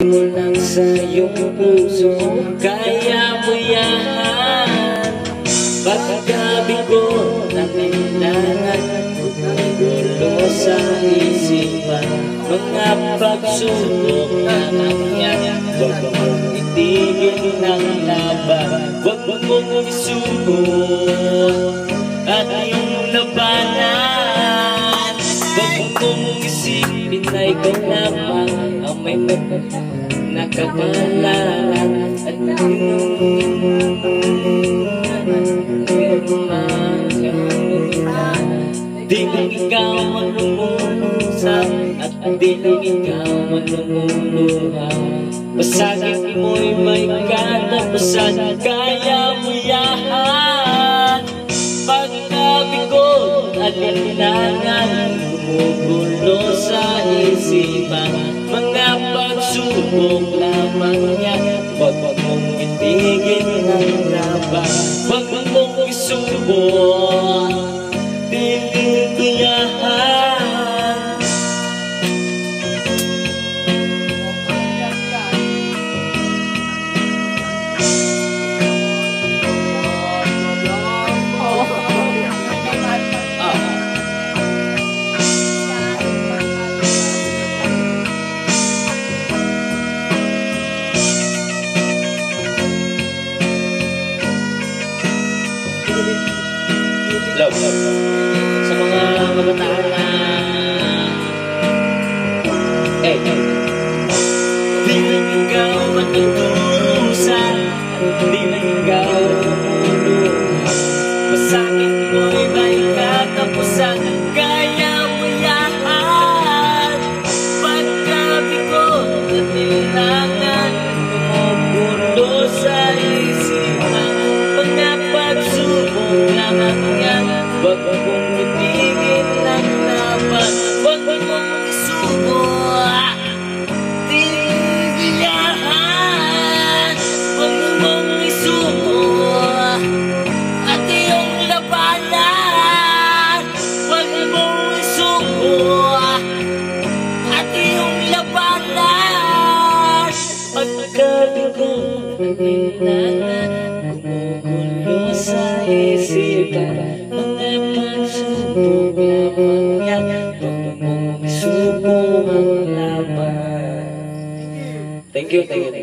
mo lang sa iyong puso, kaya mo yan. Pagkabigo na kailangan ng gulo sa isipan, mga pagsubok na nangyari, huwag mong itigil ng laban, huwag mong isuko at iyong labanan. Huwag mong isipin na ikaw lamang ang may nakabalaran at di lang ikaw ang lumulusang at di lang ikaw ang lumuluhaw. Basagin mo'y may katapusan, kaya mo yan. Pagkabigot at alinlangan, gumugulo sa isipan, mga pagsubok lamang yan. Huwag mong itigil ng laban, huwag mong isubok, tigil ko yan. Love. Sa mga kabataan na di lang ikaw matuturusan, di lang ikaw umuluhan. Masakit mo'y may katapusan, kaya mo yan. Pagkabigot at nilangan, gumugulo sa isipan, mga pagsubok lamang yan. Huwag mong itigil ng laban, huwag mong isuko, tigil yan. Huwag mong isuko at iyong labanan, huwag mong isuko at iyong labanan. Pagkabigo ng kailangan, gumugulo sa isipan, mga pagsubok lamang yan. Huwag mong isuko ang laban. Thank you.